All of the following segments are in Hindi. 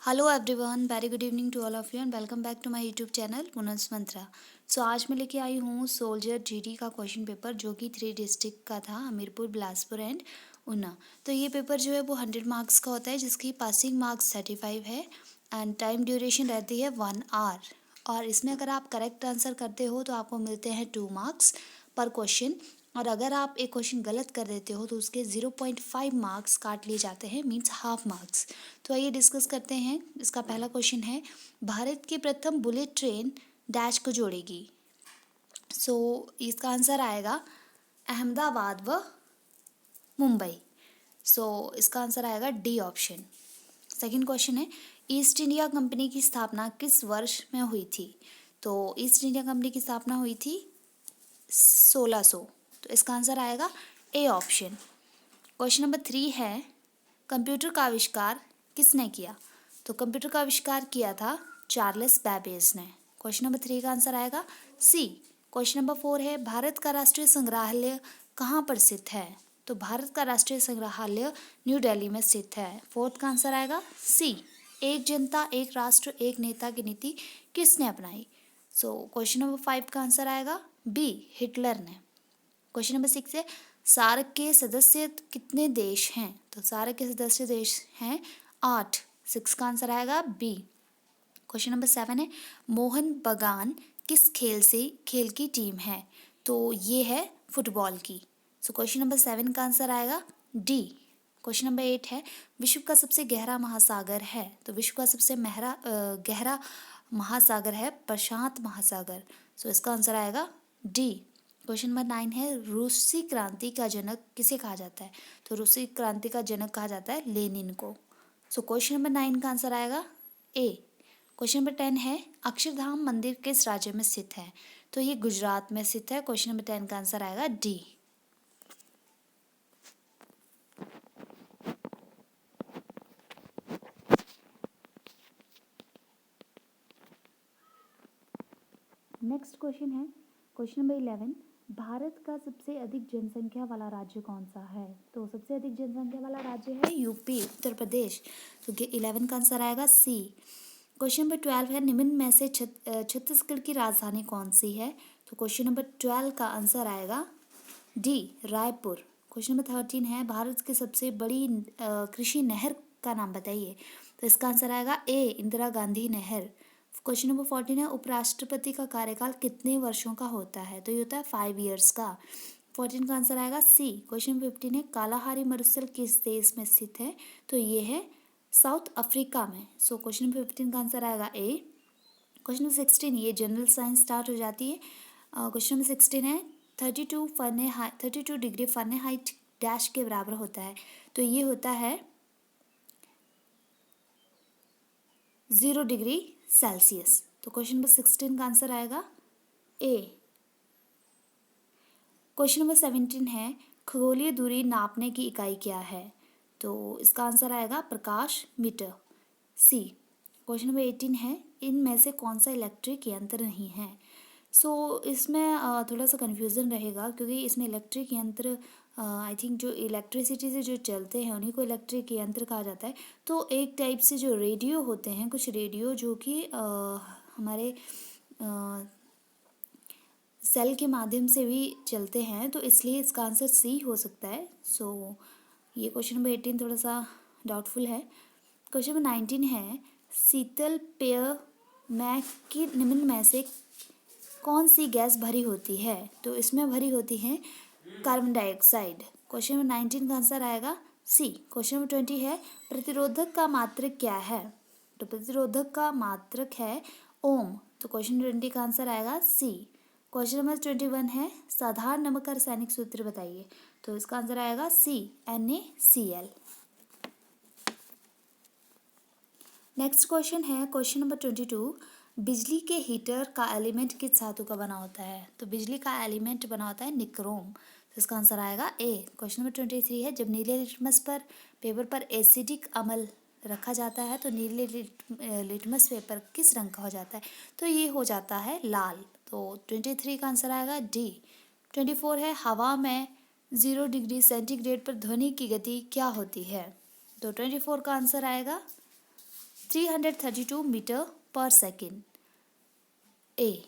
Hello everyone, very good evening to all of you and welcome back to my YouTube channel Munas Mantra. So आज मैं लेके आई हूँ सोल्जर जीडी का क्वेश्चन पेपर जो कि 3 डिस्ट्रिक्ट का था, हमीरपुर, बिलासपुर एंड ऊना। तो ये पेपर जो है वो 100 मार्क्स का होता है जिसकी पासिंग मार्क्स 35 है एंड टाइम ड्यूरेशन रहती है 1 आवर। और इसमें अगर आप करेक्ट आंसर करते हो तो आपको मिलते हैं 2 मार्क्स पर क्वेश्चन, और अगर आप एक क्वेश्चन गलत कर देते हो तो उसके 0.5 मार्क्स काट लिए जाते हैं, मीन्स हाफ मार्क्स। तो आइए डिस्कस करते हैं। इसका पहला क्वेश्चन है, भारत की प्रथम बुलेट ट्रेन डैश को जोड़ेगी। सो इसका आंसर आएगा अहमदाबाद व मुंबई। सो इसका आंसर आएगा डी ऑप्शन। सेकंड क्वेश्चन है, ईस्ट इंडिया कंपनी की स्थापना किस वर्ष में हुई थी। तो ईस्ट इंडिया कंपनी की स्थापना हुई थी 1600। तो इसका आंसर आएगा ए ऑप्शन। क्वेश्चन नंबर 3 है, कंप्यूटर का आविष्कार किसने किया। तो कंप्यूटर का आविष्कार किया था चार्ल्स बैबेज ने। क्वेश्चन नंबर 3 का आंसर आएगा सी। क्वेश्चन नंबर 4 है, भारत का राष्ट्रीय संग्रहालय कहाँ पर स्थित है। तो भारत का राष्ट्रीय संग्रहालय न्यू दिल्ली में स्थित है। फोर्थ का आंसर आएगा सी। एक जनता एक राष्ट्र एक नेता की नीति किसने अपनाई। सो क्वेश्चन नंबर 5 का आंसर आएगा बी, हिटलर ने। क्वेश्चन नंबर 6 है, सार्क के सदस्य कितने देश हैं। तो सार्क के सदस्य देश हैं 8। 6 का आंसर आएगा बी। क्वेश्चन नंबर 7 है, मोहन बगान किस खेल की टीम है। तो ये है फुटबॉल की। सो क्वेश्चन नंबर 7 का आंसर आएगा डी। क्वेश्चन नंबर 8 है, विश्व का सबसे गहरा महासागर है। तो विश्व का सबसे गहरा महासागर है प्रशांत महासागर। सो इसका आंसर आएगा डी। क्वेश्चन नंबर 9 है, रूसी क्रांति का जनक किसे कहा जाता है। तो रूसी क्रांति का जनक कहा जाता है लेनिन को। सो क्वेश्चन नंबर 9 का आंसर आएगा ए। क्वेश्चन नंबर 10 है, अक्षरधाम मंदिर किस राज्य में स्थित है। तो ये गुजरात में स्थित है। क्वेश्चन नंबर 10 का आंसर आएगा डी। नेक्स्ट क्वेश्चन है, क्वेश्चन नंबर 11, भारत का सबसे अधिक जनसंख्या वाला राज्य कौन सा है। तो सबसे अधिक जनसंख्या वाला राज्य है यूपी, उत्तर प्रदेश। तो 11 का आंसर आएगा सी। क्वेश्चन नंबर 12 है, निम्न में से छत्तीसगढ़ की राजधानी कौन सी है। तो क्वेश्चन नंबर 12 का आंसर आएगा डी, रायपुर। क्वेश्चन नंबर 13 है, भारत की सबसे बड़ी कृषि नहर का नाम बताइए। तो इसका आंसर आएगा ए, इंदिरा गांधी नहर। क्वेश्चन नंबर 14 है, उपराष्ट्रपति का कार्यकाल कितने वर्षों का होता है। तो ये होता है 5 ईयर्स का। 14 का आंसर आएगा सी। क्वेश्चन नंबर 15 है, कालाहारी मरुस्थल किस देश में स्थित है। तो ये है साउथ अफ्रीका में। सो क्वेश्चन नंबर 15 का आंसर आएगा ए। क्वेश्चन नंबर 16, ये जनरल साइंस स्टार्ट हो जाती है। क्वेश्चन नंबर 16 है, 32 डिग्री फ़ारेनहाइट डैश के बराबर होता है। तो ये होता है 0 डिग्री सेल्सियस। तो क्वेश्चन नंबर 16 का आंसर आएगा ए। क्वेश्चन नंबर 17 है, खगोलीय दूरी नापने की इकाई क्या है। तो इसका आंसर आएगा प्रकाश मीटर, सी। क्वेश्चन नंबर 18 है, इनमें से कौन सा इलेक्ट्रिक यंत्र नहीं है। इसमें थोड़ा सा कन्फ्यूज़न रहेगा क्योंकि इसमें इलेक्ट्रिक यंत्र आई थिंक जो इलेक्ट्रिसिटी से जो चलते हैं उन्हीं को इलेक्ट्रिक यंत्र कहा जाता है। तो एक टाइप से जो रेडियो होते हैं, कुछ रेडियो जो कि हमारे सेल के माध्यम से भी चलते हैं, तो इसलिए इसका आंसर सी हो सकता है। ये क्वेश्चन नंबर 18 थोड़ा सा डाउटफुल है। क्वेश्चन नंबर 19 है, शीतल पेय में की निम्न में से कौन सी गैस भरी होती है। तो इसमें भरी होती है कार्बन डाइऑक्साइड। क्वेश्चन नंबर 19 का आंसर आएगा सी। क्वेश्चन नंबर 20 है, प्रतिरोधक का मात्रक क्या है। तो प्रतिरोधक का मात्रक है ओम। तो क्वेश्चन 20 का आंसर आएगा सी। क्वेश्चन नंबर 21 है, साधारण नमक का रासायनिक सूत्र बताइए। तो इसका आंसर आएगा सी, NaCl। नेक्स्ट क्वेश्चन है क्वेश्चन नंबर 22, बिजली के हीटर का एलिमेंट किस धातु का बना होता है। तो बिजली का एलिमेंट बना होता है निक्रोम। तो इसका आंसर आएगा ए। क्वेश्चन नंबर 23 है, जब नीले लिटमस पर पेपर पर एसिडिक अम्ल रखा जाता है तो नीले लिटमस पेपर किस रंग का हो जाता है। तो ये हो जाता है लाल। तो 23 का आंसर आएगा डी। 24 है, हवा में 0 डिग्री सेंटीग्रेड पर ध्वनि की गति क्या होती है। तो 24 का आंसर आएगा 332 मीटर पर सेकेंड। ए।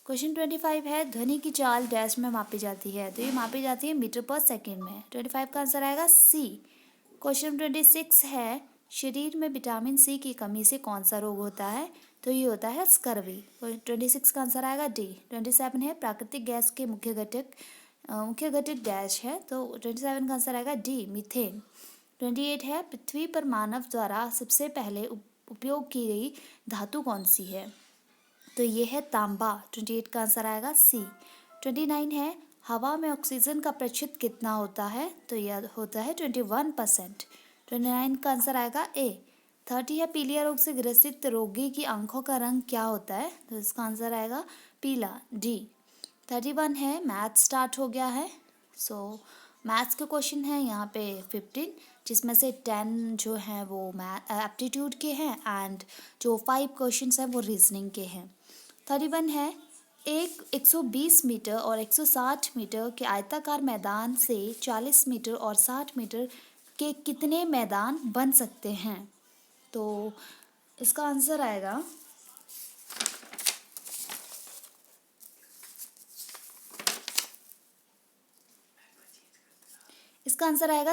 क्वेश्चन 25 है ध्वनि की चाल डैश में मापी जाती है, तो ये मापी जाती है मीटर पर सेकेंड में। 25 का आंसर आएगा सी। क्वेश्चन 26 है शरीर में विटामिन सी की कमी से कौन सा रोग होता है, तो ये होता है स्कर्वी। 26 का आंसर आएगा डी। 27 है प्राकृतिक गैस के मुख्य घटक डैश है, तो 27 का आंसर आएगा डी मीथेन। 28 है पृथ्वी पर मानव द्वारा सबसे पहले उपयोग की गई धातु कौन सी है, तो ये है तांबा। 28 का आंसर आएगा सी। 29 है हवा में ऑक्सीजन का प्रतिशत कितना होता है, तो यह होता है 21%। 29 का आंसर आएगा ए। 30 है पीलिया रोग से ग्रसित रोगी की आंखों का रंग क्या होता है, तो इसका आंसर आएगा पीला डी। 31 है मैथ स्टार्ट हो गया है। सो मैथ्स के क्वेश्चन है यहाँ पे 15, जिसमें से 10 जो हैं वो एप्टीट्यूड के हैं एंड जो 5 क्वेश्चंस हैं वो रीजनिंग के हैं। 31 है 120 मीटर और 160 मीटर के आयताकार मैदान से 40 मीटर और 60 मीटर के कितने मैदान बन सकते हैं, तो इसका आंसर आएगा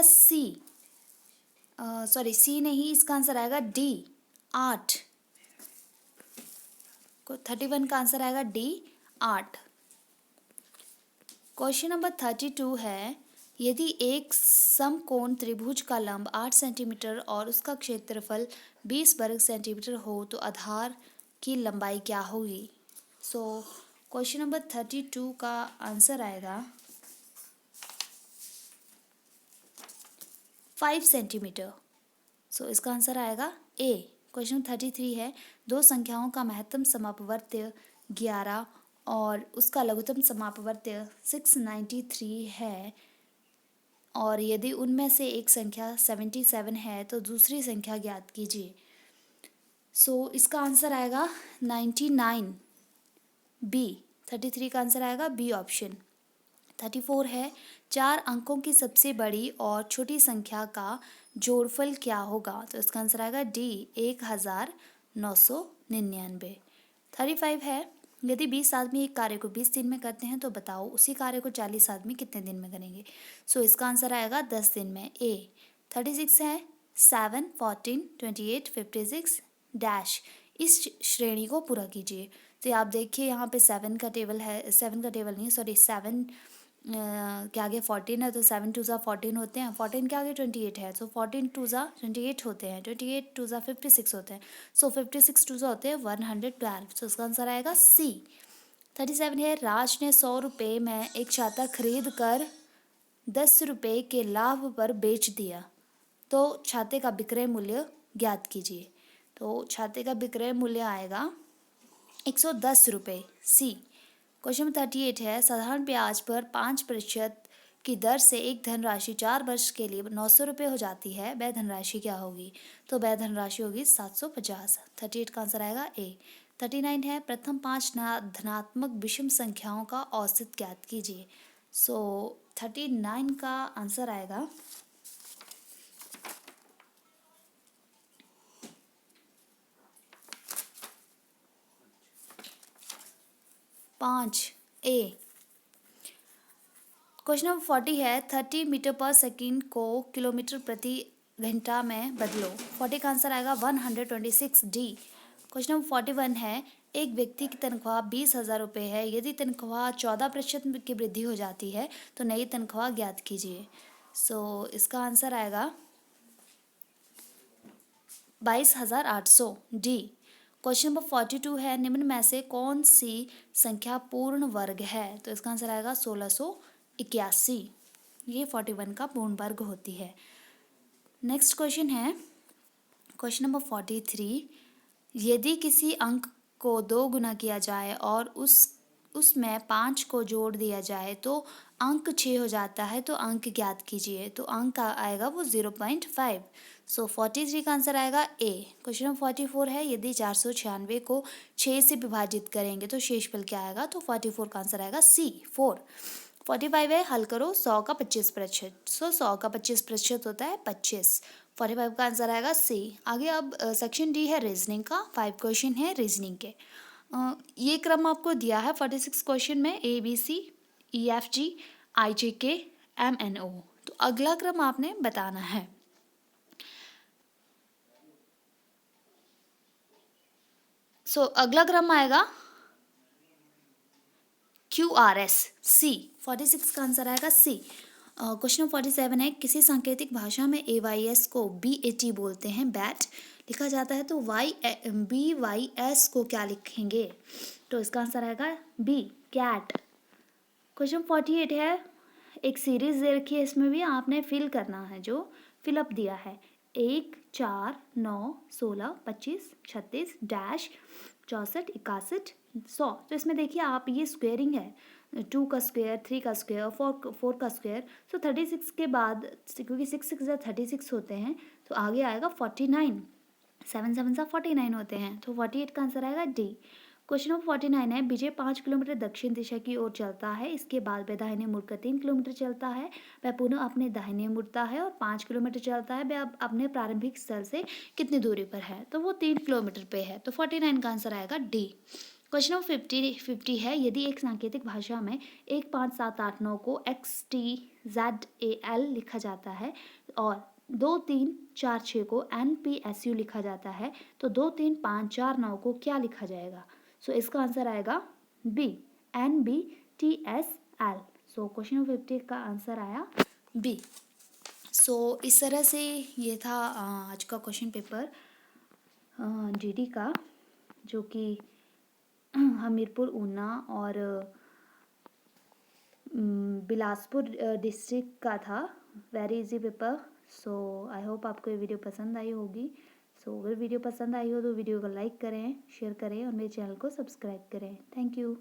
सी। सॉरी सी नहीं, इसका आंसर आएगा डी 8। 31 का आंसर आएगा डी 8। क्वेश्चन नंबर 32 है यदि एक समकोण त्रिभुज का लंब 8 सेंटीमीटर और उसका क्षेत्रफल 20 वर्ग सेंटीमीटर हो तो आधार की लंबाई क्या होगी। सो क्वेश्चन नंबर 32 का आंसर आएगा 5 सेंटीमीटर। सो इसका आंसर आएगा ए। क्वेश्चन 33 है दो संख्याओं का महत्तम समापवर्त्य 11 और उसका लघुत्तम समापवर्त्य 693 है और यदि उनमें से एक संख्या 77 है तो दूसरी संख्या ज्ञात कीजिए। सो इसका आंसर आएगा 99 बी। 33 का आंसर आएगा बी ऑप्शन। 34 है 4 अंकों की सबसे बड़ी और छोटी संख्या का जोड़फल क्या होगा, तो इसका आंसर आएगा डी 1999। 35 है यदि 20 आदमी एक कार्य को 20 दिन में करते हैं तो बताओ उसी कार्य को 40 आदमी कितने दिन में करेंगे। सो इसका आंसर आएगा 10 दिन में ए। 36 है 7, 14, 28, 56 डैश इस श्रेणी को पूरा कीजिए। तो आप देखिए यहाँ पे 7 का टेबल है, 7 का टेबल नहीं सॉरी 7 के आगे 14 है तो 7 2 14 होते हैं, 14 के आगे 28 है तो 14 2 28 होते हैं, 28 2 56 होते हैं, सो 56 2 होते हैं 112। सो इसका आंसर आएगा सी। 37 है राज ने 100 रुपये में एक छाता खरीद कर 10 रुपये के लाभ पर बेच दिया, तो छाते का विक्रय मूल्य ज्ञात कीजिए। तो छाते का विक्रय मूल्य आएगा 110 रुपये सी। क्वेश्चन 38 है साधारण ब्याज पर 5% की दर से एक धनराशि 4 वर्ष के लिए 900 रुपये हो जाती है, वह धनराशि क्या होगी, तो वह धनराशि होगी 750। 38 का आंसर आएगा ए। 39 है प्रथम 5 धनात्मक विषम संख्याओं का औसत ज्ञात कीजिए। सो 39 का आंसर आएगा 5 ए। क्वेश्चन नंबर 40 है 30 मीटर पर सेकंड को किलोमीटर प्रति घंटा में बदलो। 40 का आंसर आएगा 126 डी। क्वेश्चन नंबर 41 है एक व्यक्ति की तनख्वाह 20,000 रुपये है, यदि तनख्वाह 14% की वृद्धि हो जाती है तो नई तनख्वाह ज्ञात कीजिए। सो इसका आंसर आएगा 22,800 डी। क्वेश्चन नंबर 42 है निम्न में से कौन सी संख्या पूर्ण वर्ग है, तो इसका आंसर आएगा 1681। ये 41 का पूर्ण वर्ग होती है। नेक्स्ट क्वेश्चन है क्वेश्चन नंबर 43 यदि किसी अंक को 2 गुना किया जाए और उसमें 5 को जोड़ दिया जाए तो अंक 6 हो जाता है, तो अंक ज्ञात कीजिए। तो अंक आएगा वो 0.5। सो 43 का आंसर आएगा ए। क्वेश्चन नंबर 44 है यदि 496 को 6 से विभाजित करेंगे तो शेषफल क्या आएगा, तो 44 का आंसर आएगा सी 4। 45 है, हल करो 100 का 25%। सो 100 का 25% होता है 25। 45 का आंसर आएगा सी। आगे अब सेक्शन डी है रीजनिंग का। 5 क्वेश्चन है रीजनिंग के। ये क्रम आपको दिया है 46 क्वेश्चन में, ABCEFG IJK MNO। तो अगला क्रम आपने बताना है। अगला क्रम आएगा QRS C। 46 का आंसर आएगा सी। क्वेश्चन 47 है, किसी सांकेतिक भाषा में AYS को BAT बोलते हैं, बैट लिखा जाता है, तो BYS को क्या लिखेंगे? तो इसका आंसर आएगा बी, कैट। क्वेश्चन 48 है, एक सीरीज दे रखी है, इसमें भी आपने फिल करना है, जो फिलअप दिया है 1 4 9 16 25 36 डैश 64 61 100। तो इसमें देखिए आप, ये स्क्वेयरिंग है, 2 का स्क्वायर, 3 का स्क्वायर, 4 का स्क्वायर। सो 36 के बाद, क्योंकि 6 6 36 होते हैं, तो आगे आएगा 49, 7 7 49 होते हैं, तो 48 का आंसर आएगा डी। क्वेश्चन नंबर 49 है, विजय 5 किलोमीटर दक्षिण दिशा की ओर चलता है, इसके बाद वह दाहिने मुड़कर 3 किलोमीटर चलता है, वह पुनः अपने दाहिने मुड़ता है और 5 किलोमीटर चलता है, वह अब अपने प्रारंभिक स्थल से कितनी दूरी पर है? तो वो 3 किलोमीटर पे है, तो 49 का आंसर आएगा डी। क्वेश्चन नंबर 50 है, यदि एक सांकेतिक भाषा में 1 5 7 8 9 को XTZAL लिखा जाता है और 2 3 4 6 को NPSU लिखा जाता है, तो 2 3 5 4 9 को क्या लिखा जाएगा? सो इसका आंसर आएगा B, NBTSL। So question number 50 का आंसर आया बी। सो इस तरह से ये था आज का क्वेश्चन पेपर GD का, जो कि हमीरपुर, ऊना और बिलासपुर डिस्ट्रिक्ट का था। Very easy paper. So I hope आपको ये वीडियो पसंद आई होगी। सो अगर वीडियो पसंद आई हो तो वीडियो को लाइक करें, शेयर करें और मेरे चैनल को सब्सक्राइब करें। Thank you.